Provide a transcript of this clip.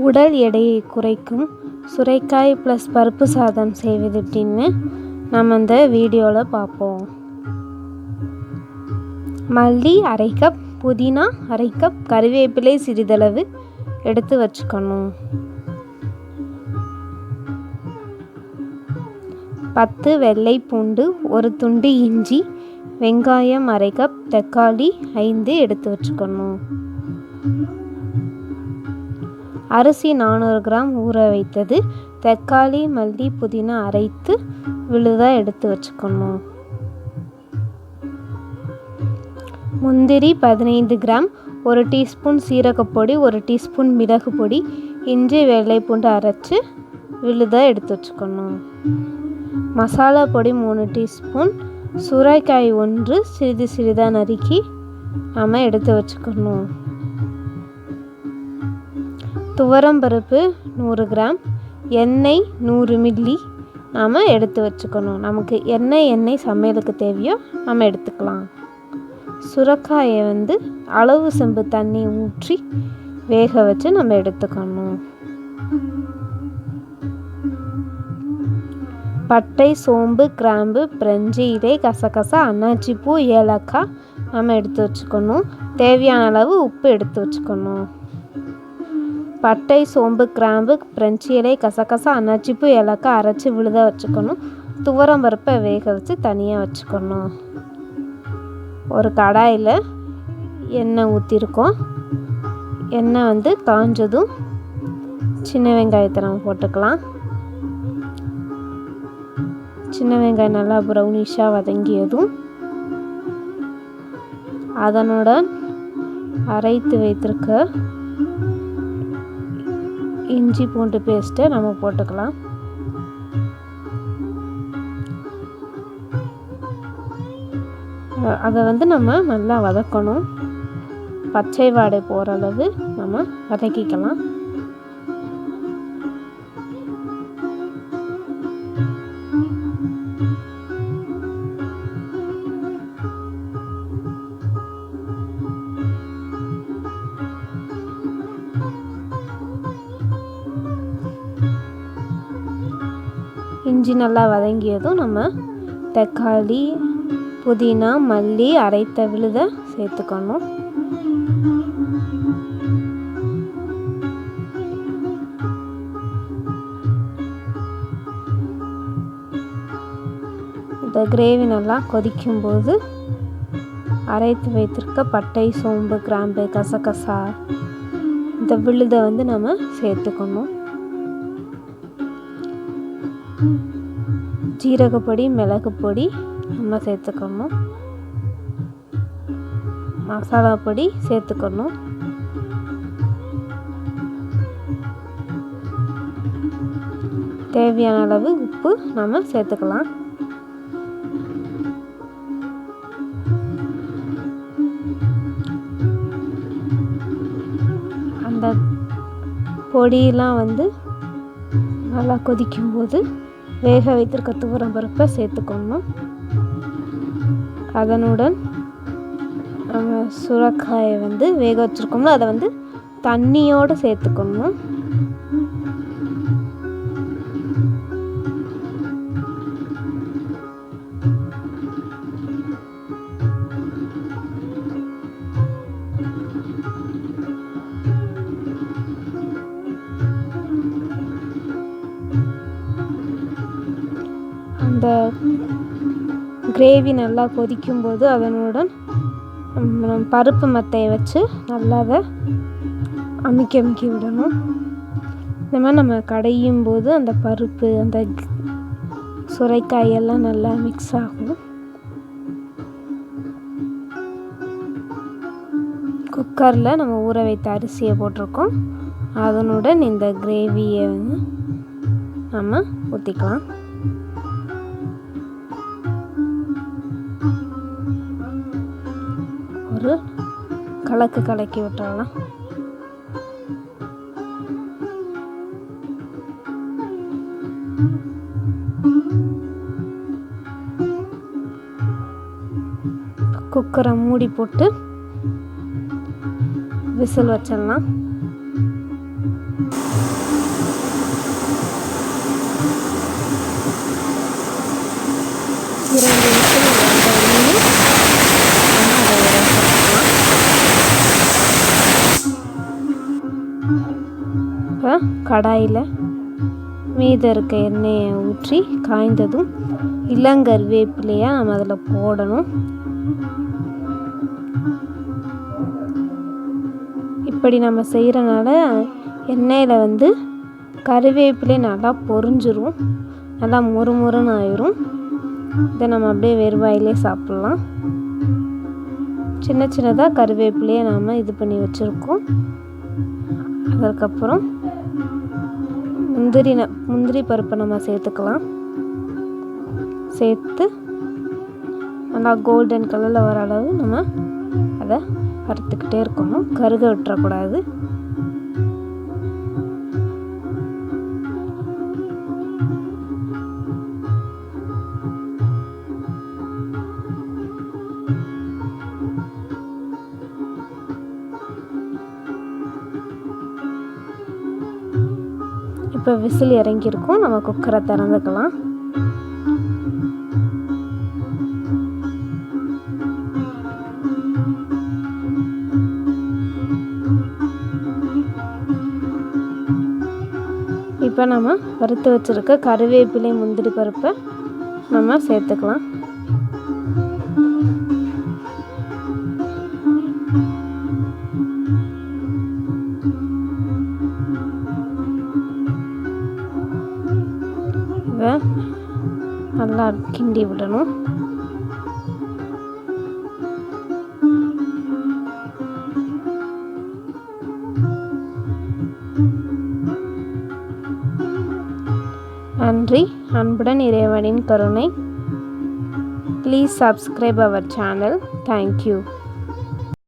உடல் எடையை குறைக்கும் சுரைக்காய் ப்ளஸ் பருப்பு சாதம் செய்வது எப்படின்னு நம்ம இந்த வீடியோவில் பார்ப்போம். மல்லி அரை கப், புதினா அரை கப், கறிவேப்பிலை சிறிதளவு எடுத்து வச்சுக்கணும். 10 வெள்ளை பூண்டு, ஒரு துண்டு இஞ்சி, வெங்காயம் அரை கப், தக்காளி 5 எடுத்து வச்சுக்கணும். அரிசி 400 கிராம் ஊற வைத்தது, தக்காளி மல்லி புதினா அரைத்து விழுதாக எடுத்து வச்சுக்கணும். முந்திரி 15 கிராம், 1 டீஸ்பூன் சீரகப்பொடி, 1 டீஸ்பூன் மிளகு பொடி, இஞ்சி வெள்ளை பூண்டு அரைச்சி விழுதாக எடுத்து வச்சுக்கணும். மசாலா பொடி 3 டீஸ்பூன், சூறாய்க்காய் 1 சிறிது சிறிதாக நறுக்கி நம்ம எடுத்து வச்சுக்கணும். துவரம்பருப்பு 100 கிராம், எண்ணெய் 100 மில்லி நாம் எடுத்து வச்சுக்கணும். நமக்கு எண்ணெய் சமையலுக்கு தேவையோ நம்ம எடுத்துக்கலாம். சுரைக்காயை அளவு செம்பு தண்ணி ஊற்றி வேக வச்சு நம்ம எடுத்துக்கணும். பட்டை, சோம்பு, கிராம்பு, பிரெஞ்சு இலை, கசகசா, அன்னாச்சிப்பூ, ஏலக்காய் நம்ம எடுத்து வச்சுக்கணும். தேவையான அளவு உப்பு எடுத்து வச்சுக்கணும். பட்டை, சோம்பு, கிராம்பு, பிரெஞ்சு இலை, கசகசா, அன்னாச்சிப்பூ, ஏலக்காய் அரைச்சி விழுதாக வச்சுக்கணும். துவரம்பருப்பை வேக வச்சு தனியாக வச்சுக்கணும். ஒரு கடாயில் எண்ணெய் ஊற்றிருக்கோம். எண்ணெய் காஞ்சதும் சின்ன வெங்காயத்தை நம்ம போட்டுக்கலாம். சின்ன வெங்காயம் நல்லா ப்ரௌனிஷாக வதங்கியதும் அதனுடன் அரைத்து வைத்திருக்க இஞ்சி பூண்டு பேஸ்ட்டை நம்ம போட்டுக்கலாம். அதை நம்ம நல்லா வதக்கணும். பச்சை வாடை போகிற அளவு நம்ம வதக்கிக்கலாம். இஞ்சி நல்லா வதங்கியதும் நம்ம தக்காளி, புதினா, மல்லி அரைத்த விழுத சேர்த்துக்கணும். இந்த கிரேவி நல்லா கொதிக்கும்போது அரைத்து வைத்திருக்க பட்டை, சோம்பு, கிராம்பு, கசகசா இந்த விழுதை நம்ம சேர்த்துக்கணும். ஜீரகப்பொடி, மிளகு பொடி நம்ம சேர்த்துக்கணும். மசாலா பொடி சேர்த்துக்கணும். தேவையான அளவு உப்பு நம்ம சேர்த்துக்கலாம். அந்த பொடியெல்லாம் நல்லா கொதிக்கும்போது வேக வைத்திருக்க துவரம்பருப்பை சேர்த்துக்கணும். அதனுடன் நம்ம சுரைக்காயை வேக வச்சுருக்கோம்னா அதை தண்ணியோடு சேர்த்துக்கணும். அந்த கிரேவி நல்லா கொதிக்கும்போது அதனுடன் பருப்பு மத்தையை வச்சு நல்லா அதை அமுக்கி விடணும். இந்த மாதிரி நம்ம கடையும் போது அந்த பருப்பு, அந்த சுரைக்காயெல்லாம் நல்லா மிக்ஸ் ஆகும். குக்கரில் நம்ம ஊற வைத்த அரிசியை போட்டிருக்கோம். அதனுடன் இந்த கிரேவியை நம்ம ஊற்றிக்கலாம். ஒரு கலக்கி விட்டுறலாம். குக்கரை மூடி போட்டு விசில் வச்சிடலாம். இப்போ கடாயில் மீதம் இருக்க எண்ணெயை ஊற்றி காய்ந்ததும் இளங்கருவேப்பிலையை நம்ம அதில் போடணும். இப்படி நம்ம செய்கிறனால எண்ணெயில் கருவேப்பிலை நல்லா பொரிஞ்சிரும், நல்லா முறுமுறுன்னு ஆயிரும். இதை நம்ம அப்படியே வெறுவாயிலே சாப்பிட்லாம். சின்ன சின்னதாக கருவேப்பிலையை நாம் இது பண்ணி வச்சுருக்கோம். அதுக்கப்புறம் முந்திரி பருப்பை நம்ம சேர்த்துக்கலாம். சேர்த்து நல்லா கோல்டன் கலரில் வர அளவு நம்ம அதை வறுத்துக்கிட்டே இருக்கணும், கருக விட்டுறக்கூடாது. இப்போ விசில் இறங்கியிருக்கும், நம்ம குக்கரை திறந்துக்கலாம். இப்போ நம்ம வறுத்து வச்சுருக்க கருவேப்பிலை முந்திரி பருப்பை நம்ம சேர்த்துக்கலாம். இதை நல்லா கிண்டி விடணும். நன்றி. அன்புடன் இறைவனின் கருணை. Please subscribe our channel. Thank you.